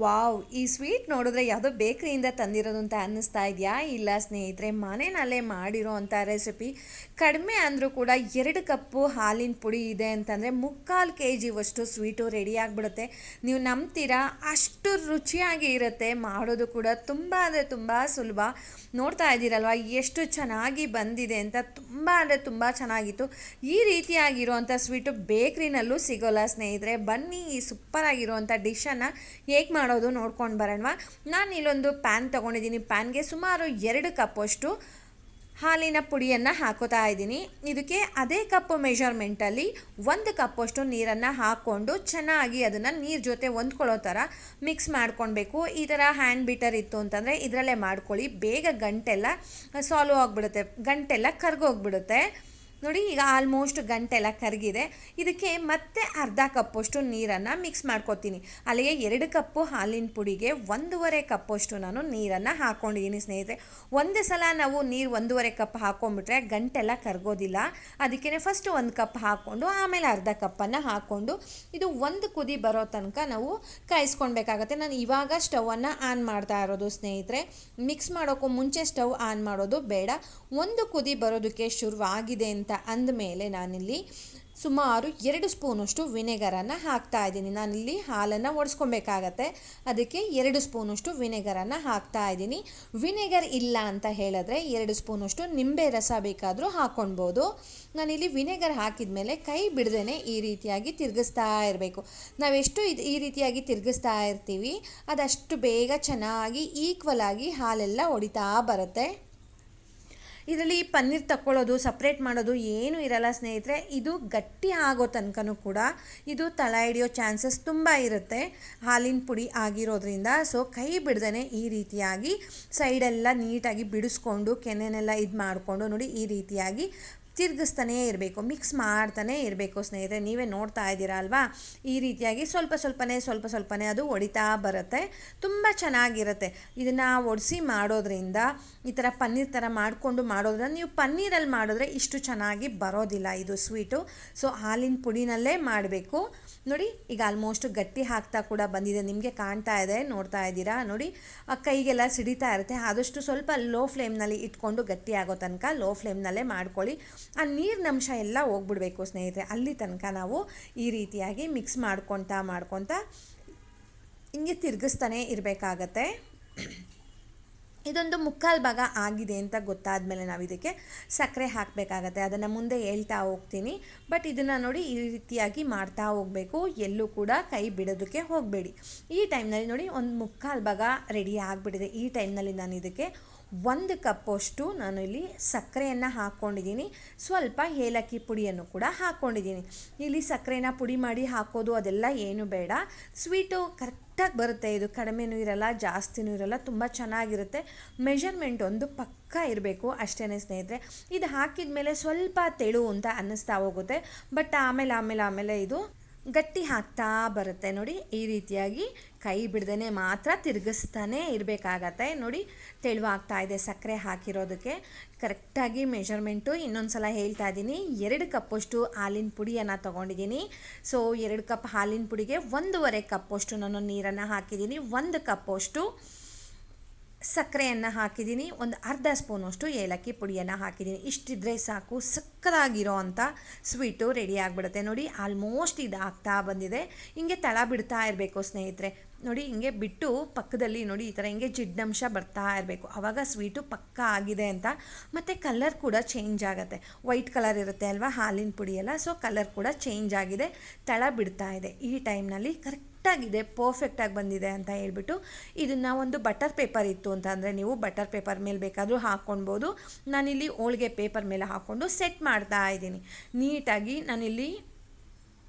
Wow! ಈ sweet ನೋಡಿದ್ರೆ ಯಾವುದೋ ಬೇಕರಿಯಿಂದ ತಂದಿರೋದು ಅಂತ ಅನ್ನಿಸ್ತಾ ಇದೆಯಾ? ಇಲ್ಲ ಸ್ನೇಹಿತರೆ, ಮನೆಯಲ್ಲೇ ಮಾಡಿರೋ ಅಂಥ ರೆಸಿಪಿ. ಕಡಿಮೆ ಅಂದರೂ ಕೂಡ 2 ಕಪ್ಪು ಹಾಲಿನ ಪುಡಿ ಇದೆ ಅಂತಂದರೆ 3/4 kg ಸ್ವೀಟು ರೆಡಿ ಆಗಿಬಿಡುತ್ತೆ. ನೀವು ನಂಬ್ತೀರಾ? ಅಷ್ಟು ರುಚಿಯಾಗಿ ಇರುತ್ತೆ. ಮಾಡೋದು ಕೂಡ ತುಂಬ ಅಂದರೆ ತುಂಬ ಸುಲಭ. ನೋಡ್ತಾ ಇದ್ದೀರಲ್ವ ಎಷ್ಟು ಚೆನ್ನಾಗಿ ಬಂದಿದೆ ಅಂತ. ತುಂಬ ಅಂದರೆ ತುಂಬ ಚೆನ್ನಾಗಿತ್ತು. ಈ ರೀತಿಯಾಗಿರುವಂಥ ಸ್ವೀಟು ಬೇಕ್ರಿನಲ್ಲೂ ಸಿಗೋಲ್ಲ ಸ್ನೇಹಿತರೆ. ಬನ್ನಿ ಈ ಸೂಪರಾಗಿರುವಂಥ ಡಿಶನ್ನು ಹೇಗೆ ಮಾಡೋದು ನೋಡ್ಕೊಂಡು ಬರೋಣವಾ. ನಾನು ಇಲ್ಲೊಂದು ಪ್ಯಾನ್ ತೊಗೊಂಡಿದ್ದೀನಿ. ಪ್ಯಾನ್ಗೆ ಸುಮಾರು 2 ಕಪ್ಪಷ್ಟು ಹಾಲಿನ ಪುಡಿಯನ್ನು ಹಾಕೋತಾ ಇದ್ದೀನಿ. ಇದಕ್ಕೆ ಅದೇ ಕಪ್ಪು ಮೆಷರ್ಮೆಂಟಲ್ಲಿ 1 ಕಪ್ಪಷ್ಟು ನೀರನ್ನು ಹಾಕ್ಕೊಂಡು ಚೆನ್ನಾಗಿ ಅದನ್ನು ನೀರು ಜೊತೆ ಹೊಂದ್ಕೊಳ್ಳೋ ಥರ ಮಿಕ್ಸ್ ಮಾಡ್ಕೊಳ್ಬೇಕು. ಈ ಥರ ಹ್ಯಾಂಡ್ ಬೀಟರ್ ಇತ್ತು ಅಂತಂದರೆ ಇದರಲ್ಲೇ ಮಾಡ್ಕೊಳ್ಳಿ. ಬೇಗ ಗಂಟೆಲ್ಲ ಸಾಲ್ವ್ ಆಗಿಬಿಡುತ್ತೆ, ಗಂಟೆಲ್ಲ ಕರ್ಗೋಗ್ಬಿಡುತ್ತೆ. ನೋಡಿ, ಈಗ ಆಲ್ಮೋಸ್ಟ್ ಗಂಟೆಲ್ಲ ಕರಗಿದೆ. ಇದಕ್ಕೆ ಮತ್ತೆ ಅರ್ಧ ಕಪ್ಪಷ್ಟು ನೀರನ್ನು ಮಿಕ್ಸ್ ಮಾಡ್ಕೊತೀನಿ. ಅಲ್ಲಿಗೆ 2 ಕಪ್ಪು ಹಾಲಿನ ಪುಡಿಗೆ 1.5 ಕಪ್ಪಷ್ಟು ನಾನು ನೀರನ್ನು ಹಾಕ್ಕೊಂಡಿದ್ದೀನಿ ಸ್ನೇಹಿತರೆ. ಒಂದು ಸಲ ನಾವು ನೀರು 1.5 ಕಪ್ ಹಾಕ್ಕೊಂಡ್ಬಿಟ್ರೆ ಗಂಟೆಲ್ಲ ಕರಗೋದಿಲ್ಲ. ಅದಕ್ಕೆ ಫಸ್ಟ್ 1 ಕಪ್ ಹಾಕ್ಕೊಂಡು ಆಮೇಲೆ ಅರ್ಧ ಕಪ್ಪನ್ನು ಹಾಕ್ಕೊಂಡು ಇದು ಒಂದು ಕುದಿ ಬರೋ ತನಕ ನಾವು ಕಾಯಿಸ್ಕೊಳ್ಬೇಕಾಗತ್ತೆ. ನಾನು ಇವಾಗ ಸ್ಟವನ್ನು ಆನ್ ಮಾಡ್ತಾ ಇರೋದು ಸ್ನೇಹಿತರೆ. ಮಿಕ್ಸ್ ಮಾಡೋಕ್ಕೂ ಮುಂಚೆ ಸ್ಟವ್ ಆನ್ ಮಾಡೋದು ಬೇಡ. ಒಂದು ಕುದಿ ಬರೋದಕ್ಕೆ ಶುರುವಾಗಿದೆ ಅಂತ ಅಂದಮೇಲೆ ನಾನಿಲ್ಲಿ ಸುಮಾರು 2 ಸ್ಪೂನಷ್ಟು ವಿನೆಗರನ್ನು ಹಾಕ್ತಾ ಇದ್ದೀನಿ. ನಾನಿಲ್ಲಿ ಹಾಲನ್ನು ಒಡಿಸ್ಕೊಬೇಕಾಗತ್ತೆ, ಅದಕ್ಕೆ 2 ಸ್ಪೂನಷ್ಟು ವಿನೆಗರನ್ನು ಹಾಕ್ತಾ ಇದ್ದೀನಿ. ವಿನೆಗರ್ ಇಲ್ಲ ಅಂತ ಹೇಳಿದ್ರೆ 2 ಸ್ಪೂನಷ್ಟು ನಿಂಬೆ ರಸ ಬೇಕಾದರೂ ಹಾಕ್ಕೊಳ್ಬೋದು. ನಾನಿಲ್ಲಿ ವಿನೆಗರ್ ಹಾಕಿದ ಮೇಲೆ ಕೈ ಬಿಡದೇ ಈ ರೀತಿಯಾಗಿ ತಿರುಗಿಸ್ತಾ ಇರಬೇಕು. ನಾವೆಷ್ಟು ಈ ರೀತಿಯಾಗಿ ತಿರುಗಿಸ್ತಾ ಇರ್ತೀವಿ ಅದಷ್ಟು ಬೇಗ ಚೆನ್ನಾಗಿ ಈಕ್ವಲ್ ಆಗಿ ಹಾಲೆಲ್ಲ ಹೊಡಿತಾ ಬರುತ್ತೆ. ಇದರಲ್ಲಿ ಪನ್ನೀರ್ ತಕ್ಕೊಳ್ಳೋದು ಸಪ್ರೇಟ್ ಮಾಡೋದು ಏನೂ ಇರಲ್ಲ ಸ್ನೇಹಿತರೆ. ಇದು ಗಟ್ಟಿ ಆಗೋ ತನಕನೂ ಕೂಡ ಇದು ತಳ ಹಿಡಿಯೋ ಚಾನ್ಸಸ್ ತುಂಬ ಇರುತ್ತೆ ಹಾಲಿನ ಪುಡಿ ಆಗಿರೋದ್ರಿಂದ. ಸೊ ಕೈ ಬಿಡ್ದೇ ಈ ರೀತಿಯಾಗಿ ಸೈಡೆಲ್ಲ ನೀಟಾಗಿ ಬಿಡಿಸ್ಕೊಂಡು ಕೆನೆನೆಲ್ಲ ಇದು ಮಾಡಿಕೊಂಡು ನೋಡಿ ಈ ರೀತಿಯಾಗಿ ತಿರುಗಿಸ್ತಾನೇ ಇರಬೇಕು, ಮಿಕ್ಸ್ ಮಾಡ್ತಾನೇ ಇರಬೇಕು ಸ್ನೇಹಿತರೆ. ನೀವೇ ನೋಡ್ತಾ ಇದ್ದೀರಾ ಅಲ್ವಾ, ಈ ರೀತಿಯಾಗಿ ಸ್ವಲ್ಪ ಸ್ವಲ್ಪನೇ ಅದು ಹೊಡಿತಾ ಬರುತ್ತೆ. ತುಂಬ ಚೆನ್ನಾಗಿರುತ್ತೆ. ಇದನ್ನು ಒಡಿಸಿ ಮಾಡೋದ್ರಿಂದ ಈ ಥರ ಪನ್ನೀರ್ ಥರ ಮಾಡೋದ್ರಿಂದ ನೀವು ಪನ್ನೀರಲ್ಲಿ ಮಾಡಿದ್ರೆ ಇಷ್ಟು ಚೆನ್ನಾಗಿ ಬರೋದಿಲ್ಲ ಇದು ಸ್ವೀಟು. ಸೊ ಹಾಲಿನ ಪುಡಿನಲ್ಲೇ ಮಾಡಬೇಕು. ನೋಡಿ, ಈಗ ಆಲ್ಮೋಸ್ಟ್ ಗಟ್ಟಿ ಹಾಕ್ತಾ ಕೂಡ ಬಂದಿದೆ, ನಿಮಗೆ ಕಾಣ್ತಾ ಇದೆ, ನೋಡ್ತಾ ಇದ್ದೀರಾ ನೋಡಿ. ಕೈಗೆಲ್ಲ ಸಿಡಿತಾ ಇರುತ್ತೆ. ಆದಷ್ಟು ಸ್ವಲ್ಪ ಲೋ ಫ್ಲೇಮ್ನಲ್ಲಿ ಇಟ್ಕೊಂಡು ಗಟ್ಟಿ ಆಗೋ ತನಕ ಲೋ ಫ್ಲೇಮ್ನಲ್ಲೇ ಮಾಡ್ಕೊಳ್ಳಿ. ಆ ನೀರಿನ ಅಂಶ ಎಲ್ಲ ಹೋಗ್ಬಿಡ್ಬೇಕು ಸ್ನೇಹಿತರೆ. ಅಲ್ಲಿ ತನಕ ನಾವು ಈ ರೀತಿಯಾಗಿ ಮಿಕ್ಸ್ ಮಾಡ್ಕೊತಾ ಹಿಂಗೆ ತಿರುಗಿಸ್ತಾನೆ ಇರಬೇಕಾಗತ್ತೆ. ಇದೊಂದು 3/4 ಭಾಗ ಆಗಿದೆ ಅಂತ ಗೊತ್ತಾದ ಮೇಲೆ ನಾವು ಇದಕ್ಕೆ ಸಕ್ಕರೆ ಹಾಕಬೇಕಾಗತ್ತೆ. ಅದನ್ನು ಮುಂದೆ ಹೇಳ್ತಾ ಹೋಗ್ತೀನಿ. ಬಟ್ ಇದನ್ನು ನೋಡಿ ಈ ರೀತಿಯಾಗಿ ಮಾಡ್ತಾ ಹೋಗಬೇಕು, ಎಲ್ಲೂ ಕೂಡ ಕೈ ಬಿಡೋದಕ್ಕೆ ಹೋಗಬೇಡಿ. ಈ ಟೈಮ್ನಲ್ಲಿ ನೋಡಿ ಒಂದು 3/4 ಭಾಗ ರೆಡಿ ಆಗಿಬಿಟ್ಟಿದೆ. ಈ ಟೈಮ್ನಲ್ಲಿ ನಾನು ಇದಕ್ಕೆ 1 ಕಪ್ಪಷ್ಟು ನಾನು ಇಲ್ಲಿ ಸಕ್ಕರೆಯನ್ನು ಹಾಕ್ಕೊಂಡಿದ್ದೀನಿ. ಸ್ವಲ್ಪ ಏಲಕ್ಕಿ ಪುಡಿಯನ್ನು ಕೂಡ ಹಾಕ್ಕೊಂಡಿದ್ದೀನಿ. ಇಲ್ಲಿ ಸಕ್ಕರೆನ ಪುಡಿ ಮಾಡಿ ಹಾಕೋದು ಅದೆಲ್ಲ ಏನು ಬೇಡ. ಸ್ವೀಟು ಕರೆಕ್ಟಾಗಿ ಬರುತ್ತೆ. ಇದು ಕಡಿಮೆನೂ ಇರಲ್ಲ, ಜಾಸ್ತಿನೂ ಇರಲ್ಲ, ತುಂಬ ಚೆನ್ನಾಗಿರುತ್ತೆ. ಮೆಷರ್ಮೆಂಟ್ ಒಂದು ಪಕ್ಕ ಇರಬೇಕು ಅಷ್ಟೇ ಸ್ನೇಹಿತರೆ. ಇದು ಹಾಕಿದ ಮೇಲೆ ಸ್ವಲ್ಪ ತೆಳು ಅಂತ ಅನ್ನಿಸ್ತಾ ಹೋಗುತ್ತೆ. ಬಟ್ ಆಮೇಲೆ ಇದು ಗಟ್ಟಿ ಹಾಕ್ತಾ ಬರುತ್ತೆ. ನೋಡಿ ಈ ರೀತಿಯಾಗಿ ಕೈ ಬಿಡ್ದೇ ಮಾತ್ರ ತಿರುಗಿಸ್ತಾನೆ ಇರಬೇಕಾಗತ್ತೆ. ನೋಡಿ ತೆಳುವಾಗ್ತಾ ಇದೆ ಸಕ್ಕರೆ ಹಾಕಿರೋದಕ್ಕೆ. ಕರೆಕ್ಟಾಗಿ ಮೆಷರ್ಮೆಂಟು ಇನ್ನೊಂದು ಸಲ ಹೇಳ್ತಾ ಇದ್ದೀನಿ. 2 ಕಪ್ಪಷ್ಟು ಹಾಲಿನ ಪುಡಿಯನ್ನು ತೊಗೊಂಡಿದ್ದೀನಿ. ಸೊ 2 ಕಪ್ ಹಾಲಿನ ಪುಡಿಗೆ 1.5 ಕಪ್ಪಷ್ಟು ನಾನು ನೀರನ್ನು ಹಾಕಿದ್ದೀನಿ. 1 ಕಪ್ಪಷ್ಟು ಸಕ್ಕರೆಯನ್ನು ಹಾಕಿದ್ದೀನಿ. ಒಂದು ಅರ್ಧ ಸ್ಪೂನಷ್ಟು ಏಲಕ್ಕಿ ಪುಡಿಯನ್ನು ಹಾಕಿದ್ದೀನಿ. ಇಷ್ಟಿದ್ರೆ ಸಾಕು, ಸಕ್ಕತ್ತಾಗಿರೋ ಅಂಥ ಸ್ವೀಟು ರೆಡಿ ಆಗಿಬಿಡುತ್ತೆ. ನೋಡಿ ಆಲ್ಮೋಸ್ಟ್ ಇದು ಆಗ್ತಾ ಬಂದಿದೆ. ಹಿಂಗೆ ತಳ ಬಿಡ್ತಾ ಇರಬೇಕು ಸ್ನೇಹಿತರೆ. ನೋಡಿ ಹಿಂಗೆ ಬಿಟ್ಟು ಪಕ್ಕದಲ್ಲಿ ನೋಡಿ ಈ ಥರ ಹಿಂಗೆ ಜಿಡ್ಡಂಶ ಬರ್ತಾ ಇರಬೇಕು. ಆವಾಗ ಸ್ವೀಟು ಪಕ್ಕ ಆಗಿದೆ ಅಂತ. ಮತ್ತು ಕಲರ್ ಕೂಡ ಚೇಂಜ್ ಆಗುತ್ತೆ. ವೈಟ್ ಕಲರ್ ಇರುತ್ತೆ ಅಲ್ವಾ ಹಾಲಿನ ಪುಡಿ ಎಲ್ಲ. ಸೊ ಕಲರ್ ಕೂಡ ಚೇಂಜ್ ಆಗಿದೆ, ತಳ ಬಿಡ್ತಾ ಇದೆ. ಈ ಟೈಮ್ನಲ್ಲಿ ಕರೆಕ್ಟಾಗಿದೆ, ಪರ್ಫೆಕ್ಟಾಗಿ ಬಂದಿದೆ ಅಂತ ಹೇಳ್ಬಿಟ್ಟು ಇದನ್ನು ಒಂದು ಬಟರ್ ಪೇಪರ್ ಇತ್ತು ಅಂತ ಅಂದರೆ ನೀವು ಬಟರ್ ಪೇಪರ್ ಮೇಲೆ ಬೇಕಾದರೂ ಹಾಕ್ಕೊಳ್ಬೋದು. ನಾನಿಲ್ಲಿ ಹೋಳಿಗೆ ಪೇಪರ್ ಮೇಲೆ ಹಾಕ್ಕೊಂಡು ಸೆಟ್ ಮಾಡ್ತಾ ಇದ್ದೀನಿ ನೀಟಾಗಿ. ನಾನಿಲ್ಲಿ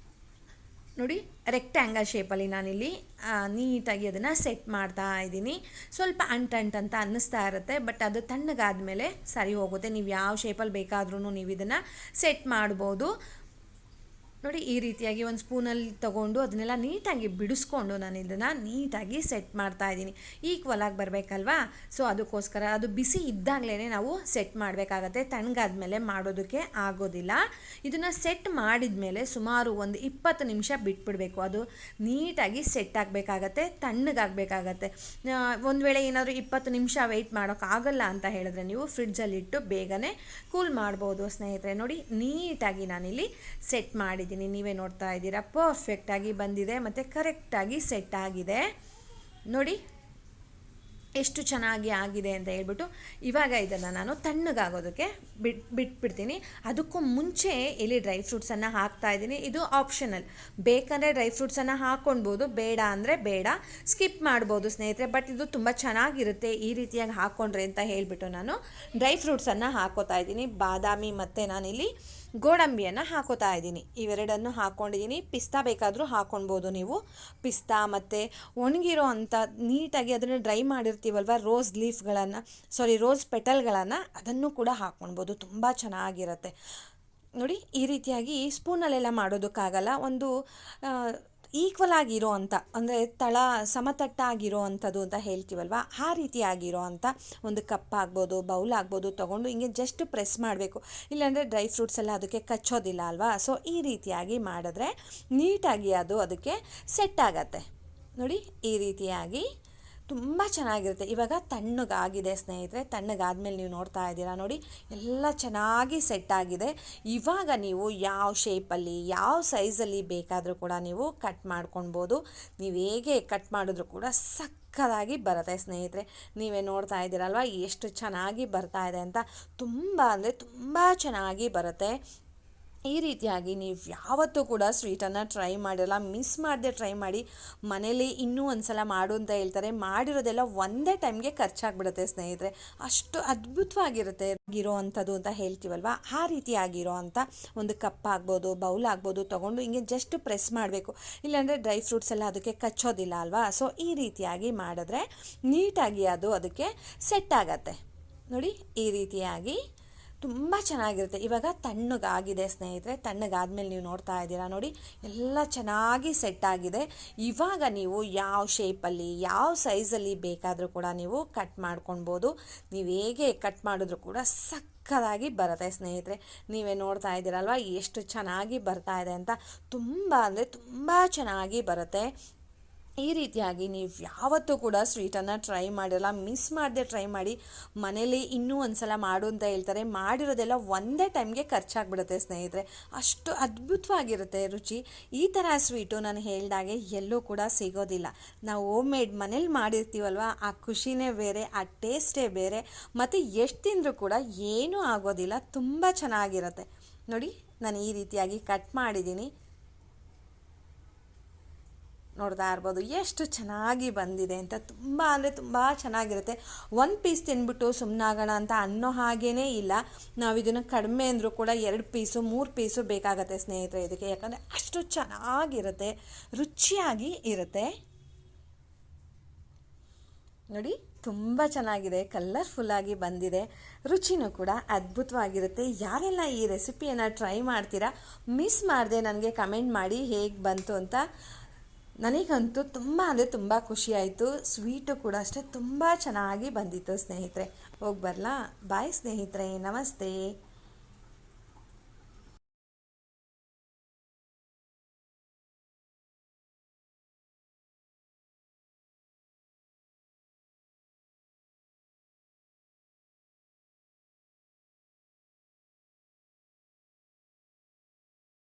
ನೋಡಿ ರೆಕ್ಟ್ಯಾಂಗಲ್ ಶೇಪಲ್ಲಿ ನಾನಿಲ್ಲಿ ನೀಟಾಗಿ ಅದನ್ನು ಸೆಟ್ ಮಾಡ್ತಾ ಇದ್ದೀನಿ. ಸ್ವಲ್ಪ ಅಂಟಂತ ಅನ್ನಿಸ್ತಾ ಇರುತ್ತೆ, ಬಟ್ ಅದು ತಣ್ಣಗಾದ್ಮೇಲೆ ಸರಿ ಹೋಗುತ್ತೆ. ನೀವು ಯಾವ ಶೇಪಲ್ಲಿ ಬೇಕಾದ್ರೂ ನೀವು ಇದನ್ನು ಸೆಟ್ ಮಾಡ್ಬೋದು. ನೋಡಿ ಈ ರೀತಿಯಾಗಿ ಒಂದು ಸ್ಪೂನಲ್ಲಿ ತೊಗೊಂಡು ಅದನ್ನೆಲ್ಲ ನೀಟಾಗಿ ಬಿಡಿಸ್ಕೊಂಡು ನಾನು ಇದನ್ನು ನೀಟಾಗಿ ಸೆಟ್ ಮಾಡ್ತಾ ಇದ್ದೀನಿ. ಈಕ್ವಲ್ ಆಗಿ ಬರಬೇಕಲ್ವಾ, ಸೊ ಅದಕ್ಕೋಸ್ಕರ ಅದು ಬಿಸಿ ಇದ್ದಾಗಲೇ ನಾವು ಸೆಟ್ ಮಾಡಬೇಕಾಗತ್ತೆ, ತಣ್ಣಗಾದ್ಮೇಲೆ ಮಾಡೋದಕ್ಕೆ ಆಗೋದಿಲ್ಲ. ಇದನ್ನು ಸೆಟ್ ಮಾಡಿದ ಮೇಲೆ ಸುಮಾರು ಒಂದು 20 ನಿಮಿಷ ಬಿಟ್ಬಿಡಬೇಕು. ಅದು ನೀಟಾಗಿ ಸೆಟ್ ಆಗಬೇಕಾಗತ್ತೆ, ತಣ್ಣಗಾಗಬೇಕಾಗತ್ತೆ. ಒಂದು ವೇಳೆ ಏನಾದರೂ 20 ನಿಮಿಷ ವೆಯ್ಟ್ ಮಾಡೋಕ್ಕಾಗಲ್ಲ ಅಂತ ಹೇಳಿದ್ರೆ ನೀವು ಫ್ರಿಡ್ಜಲ್ಲಿಟ್ಟು ಬೇಗನೆ ಕೂಲ್ ಮಾಡ್ಬೋದು ಸ್ನೇಹಿತರೆ. ನೋಡಿ ನೀಟಾಗಿ ನಾನಿಲ್ಲಿ ಸೆಟ್ ಮಾಡಿದ್ದೀನಿ, ನೀವೇ ನೋಡ್ತಾ ಇದ್ದೀರಾ, ಪರ್ಫೆಕ್ಟಾಗಿ ಬಂದಿದೆ ಮತ್ತು ಕರೆಕ್ಟಾಗಿ ಸೆಟ್ ಆಗಿದೆ. ನೋಡಿ ಎಷ್ಟು ಚೆನ್ನಾಗಿ ಆಗಿದೆ ಅಂತ ಹೇಳ್ಬಿಟ್ಟು ಇವಾಗ ಇದನ್ನು ನಾನು ತಣ್ಣಗಾಗೋದಕ್ಕೆ ಬಿಟ್ಬಿಡ್ತೀನಿ. ಅದಕ್ಕೂ ಮುಂಚೆ ಇಲ್ಲಿ ಡ್ರೈ ಫ್ರೂಟ್ಸನ್ನು ಹಾಕ್ತಾಯಿದ್ದೀನಿ. ಇದು ಆಪ್ಷನಲ್, ಬೇಕಂದರೆ ಡ್ರೈ ಫ್ರೂಟ್ಸನ್ನು ಹಾಕ್ಕೊಳ್ಬೋದು, ಬೇಡ ಅಂದರೆ ಬೇಡ, ಸ್ಕಿಪ್ ಮಾಡ್ಬೋದು ಸ್ನೇಹಿತರೆ. ಬಟ್ ಇದು ತುಂಬ ಚೆನ್ನಾಗಿರುತ್ತೆ ಈ ರೀತಿಯಾಗಿ ಹಾಕ್ಕೊಂಡ್ರೆ ಅಂತ ಹೇಳಿಬಿಟ್ಟು ನಾನು ಡ್ರೈ ಫ್ರೂಟ್ಸನ್ನು ಹಾಕೋತಾ ಇದ್ದೀನಿ. ಬಾದಾಮಿ ಮತ್ತು ನಾನಿಲ್ಲಿ ಗೋಡಂಬಿಯನ್ನು ಹಾಕೋತಾ ಇದ್ದೀನಿ, ಇವೆರಡನ್ನು ಹಾಕ್ಕೊಂಡಿದ್ದೀನಿ. ಪಿಸ್ತಾ ಬೇಕಾದರೂ ಹಾಕ್ಕೊಳ್ಬೋದು ನೀವು. ಪಿಸ್ತಾ ಮತ್ತು ಒಣಗಿರೋ ಅಂಥ ನೀಟಾಗಿ ಅದನ್ನು ಡ್ರೈ ಮಾಡಿರ್ತೀವಲ್ವ ರೋಸ್ ಪೆಟಲ್ಗಳನ್ನು ಅದನ್ನು ಕೂಡ ಹಾಕ್ಕೊಳ್ಬೋದು, ತುಂಬ ಚೆನ್ನಾಗಿರುತ್ತೆ. ನೋಡಿ ಈ ರೀತಿಯಾಗಿ ಸ್ಪೂನಲ್ಲೆಲ್ಲ ಮಾಡೋದಕ್ಕಾಗಲ್ಲ, ಒಂದು ಈಕ್ವಲ್ ಆಗಿರೋ ಅಂಥ, ಅಂದರೆ ಸಮತಟ್ಟಾಗಿರೋ ಅಂಥದ್ದು ಅಂತ ಹೇಳ್ತೀವಲ್ವ, ಆ ರೀತಿಯಾಗಿರೋ ಅಂಥ ಒಂದು ಕಪ್ ಆಗ್ಬೋದು, ಬೌಲ್ ಆಗ್ಬೋದು ತೊಗೊಂಡು ಹಿಂಗೆ ಜಸ್ಟ್ ಪ್ರೆಸ್ ಮಾಡಬೇಕು. ಇಲ್ಲಾಂದರೆ ಡ್ರೈ ಫ್ರೂಟ್ಸ್ ಎಲ್ಲ ಅದಕ್ಕೆ ಕಚ್ಚೋದಿಲ್ಲ ಅಲ್ವಾ. ಸೊ ಈ ರೀತಿಯಾಗಿ ಮಾಡಿದ್ರೆ ನೀಟಾಗಿ ಅದು ಅದಕ್ಕೆ ಸೆಟ್ ಆಗತ್ತೆ. ನೋಡಿ ಈ ರೀತಿಯಾಗಿ ತುಂಬ ಚೆನ್ನಾಗಿರುತ್ತೆ. ಇವಾಗ ತಣ್ಣಗಾಗಿದೆ ಸ್ನೇಹಿತರೆ, ತಣ್ಣಗಾದ್ಮೇಲೆ ನೀವು ನೋಡ್ತಾ ಇದ್ದೀರಾ, ನೋಡಿ ಎಲ್ಲ ಚೆನ್ನಾಗಿ ಸೆಟ್ ಆಗಿದೆ. ಇವಾಗ ನೀವು ಯಾವ ಶೇಪಲ್ಲಿ ಯಾವ ಸೈಜಲ್ಲಿ ಬೇಕಾದರೂ ಕೂಡ ನೀವು ಕಟ್ ಮಾಡ್ಕೊಳ್ಬೋದು. ನೀವು ಹೇಗೆ ಕಟ್ ಮಾಡಿದ್ರೂ ಕೂಡ ಸಕ್ಕತ್ತಾಗಿ ಬರುತ್ತೆ ಸ್ನೇಹಿತರೆ. ನೀವೇ ನೋಡ್ತಾ ಇದ್ದೀರಲ್ವ ಎಷ್ಟು ಚೆನ್ನಾಗಿ ಬರ್ತಾ ಇದೆ ಅಂತ. ತುಂಬ ಅಂದರೆ ತುಂಬ ಚೆನ್ನಾಗಿ ಬರುತ್ತೆ. ಈ ರೀತಿಯಾಗಿ ನೀವು ಯಾವತ್ತೂ ಕೂಡ ಸ್ವೀಟನ್ನು ಟ್ರೈ ಮಾಡಿರಲ್ಲ, ಮಿಸ್ ಮಾಡದೆ ಟ್ರೈ ಮಾಡಿ. ಮನೇಲಿ ಇನ್ನೂ ಒಂದು ಸಲ ಮಾಡು ಅಂತ ಹೇಳ್ತಾರೆ, ಮಾಡಿರೋದೆಲ್ಲ ಒಂದೇ ಟೈಮ್ಗೆ ಖರ್ಚಾಗ್ಬಿಡುತ್ತೆ ಸ್ನೇಹಿತರೆ. ಅಷ್ಟು ಅದ್ಭುತವಾಗಿರುತ್ತೆ ಇರೋ ಅಂಥದ್ದು ಅಂತ ಹೇಳ್ತೀವಲ್ವ, ಆ ರೀತಿಯಾಗಿರೋ ಅಂಥ ಒಂದು ಕಪ್ ಆಗ್ಬೋದು, ಬೌಲ್ ಆಗ್ಬೋದು ತೊಗೊಂಡು ಹಿಂಗೆ ಜಸ್ಟ್ ಪ್ರೆಸ್ ಮಾಡಬೇಕು. ಇಲ್ಲಾಂದರೆ ಡ್ರೈ ಫ್ರೂಟ್ಸ್ ಎಲ್ಲ ಅದಕ್ಕೆ ಕಚ್ಚೋದಿಲ್ಲ ಅಲ್ವಾ. ಸೊ ಈ ರೀತಿಯಾಗಿ ಮಾಡಿದ್ರೆ ನೀಟಾಗಿ ಅದು ಅದಕ್ಕೆ ಸೆಟ್ ಆಗತ್ತೆ. ನೋಡಿ ಈ ರೀತಿಯಾಗಿ ತುಂಬ ಚೆನ್ನಾಗಿರುತ್ತೆ. ಇವಾಗ ತಣ್ಣಗಾಗಿದೆ ಸ್ನೇಹಿತರೆ, ತಣ್ಣಗಾದ್ಮೇಲೆ ನೀವು ನೋಡ್ತಾ ಇದ್ದೀರಾ, ನೋಡಿ ಎಲ್ಲ ಚೆನ್ನಾಗಿ ಸೆಟ್ ಆಗಿದೆ. ಇವಾಗ ನೀವು ಯಾವ ಶೇಪಲ್ಲಿ ಯಾವ ಸೈಜಲ್ಲಿ ಬೇಕಾದರೂ ಕೂಡ ನೀವು ಕಟ್ ಮಾಡ್ಕೊಳ್ಬೋದು. ನೀವು ಹೇಗೆ ಕಟ್ ಮಾಡಿದ್ರೂ ಕೂಡ ಸಕ್ಕತ್ತಾಗಿ ಬರುತ್ತೆ ಸ್ನೇಹಿತರೆ. ನೀವೇ ನೋಡ್ತಾ ಇದ್ದೀರಲ್ವ ಎಷ್ಟು ಚೆನ್ನಾಗಿ ಬರ್ತಾ ಇದೆ ಅಂತ. ತುಂಬ ಅಂದರೆ ತುಂಬ ಚೆನ್ನಾಗಿ ಬರುತ್ತೆ. ಈ ರೀತಿಯಾಗಿ ನೀವು ಯಾವತ್ತೂ ಕೂಡ ಸ್ವೀಟನ್ನು ಟ್ರೈ ಮಾಡಿರಲ್ಲ, ಮಿಸ್ ಮಾಡದೆ ಟ್ರೈ ಮಾಡಿ. ಮನೇಲಿ ಇನ್ನೂ ಒಂದು ಸಲ ಮಾಡು ಅಂತ ಹೇಳ್ತಾರೆ, ಮಾಡಿರೋದೆಲ್ಲ ಒಂದೇ ಟೈಮ್ಗೆ ಖರ್ಚಾಗ್ಬಿಡುತ್ತೆ ಸ್ನೇಹಿತರೆ. ಅಷ್ಟು ಅದ್ಭುತವಾಗಿರುತ್ತೆ ರುಚಿ. ಈ ಥರ ಸ್ವೀಟು ನಾನು ಹೇಳಿದಾಗೆ ಎಲ್ಲೂ ಕೂಡ ಸಿಗೋದಿಲ್ಲ. ನಾವು ಹೋಮ್ ಮೇಡ್ ಮನೇಲಿ ಮಾಡಿರ್ತೀವಲ್ವ, ಆ ಖುಷಿನೇ ಬೇರೆ, ಆ ಟೇಸ್ಟೇ ಬೇರೆ. ಮತ್ತು ಎಷ್ಟು ತಿಂದರೂ ಕೂಡ ಏನೂ ಆಗೋದಿಲ್ಲ, ತುಂಬ ಚೆನ್ನಾಗಿರುತ್ತೆ. ನೋಡಿ ನಾನು ಈ ರೀತಿಯಾಗಿ ಕಟ್ ಮಾಡಿದ್ದೀನಿ, ನೋಡ್ತಾ ಇರ್ಬೋದು ಎಷ್ಟು ಚೆನ್ನಾಗಿ ಬಂದಿದೆ ಅಂತ. ತುಂಬ ಅಂದರೆ ತುಂಬ ಚೆನ್ನಾಗಿರುತ್ತೆ. ಒಂದು ಪೀಸ್ ತಿಂದ್ಬಿಟ್ಟು ಸುಮ್ಮನಾಗೋಣ ಅಂತ ಅನ್ನೋ ಹಾಗೇ ಇಲ್ಲ. ನಾವು ಇದನ್ನು ಕಡಿಮೆ ಅಂದರೂ ಕೂಡ 2 ಪೀಸು 3 ಪೀಸು ಬೇಕಾಗತ್ತೆ ಸ್ನೇಹಿತರೆ ಇದಕ್ಕೆ, ಯಾಕಂದರೆ ಅಷ್ಟು ಚೆನ್ನಾಗಿರುತ್ತೆ, ರುಚಿಯಾಗಿ ಇರುತ್ತೆ. ನೋಡಿ ತುಂಬ ಚೆನ್ನಾಗಿದೆ, ಕಲರ್ಫುಲ್ಲಾಗಿ ಬಂದಿದೆ, ರುಚಿನೂ ಕೂಡ ಅದ್ಭುತವಾಗಿರುತ್ತೆ. ಯಾರೆಲ್ಲ ಈ ರೆಸಿಪಿಯನ್ನು ಟ್ರೈ ಮಾಡ್ತೀರಾ ಮಿಸ್ ಮಾಡದೆ ನನಗೆ ಕಮೆಂಟ್ ಮಾಡಿ ಹೇಗೆ ಬಂತು ಅಂತ. ನನಗಂತೂ ತುಂಬ ಅಂದರೆ ತುಂಬ ಖುಷಿಯಾಯಿತು. ಸ್ವೀಟು ಕೂಡ ಅಷ್ಟೇ ತುಂಬ ಚೆನ್ನಾಗಿ ಬಂದಿತ್ತು ಸ್ನೇಹಿತರೆ. ಹೋಗಿ ಬರಲಾ? ಬಾಯ್ ಸ್ನೇಹಿತರೆ, ನಮಸ್ತೆ.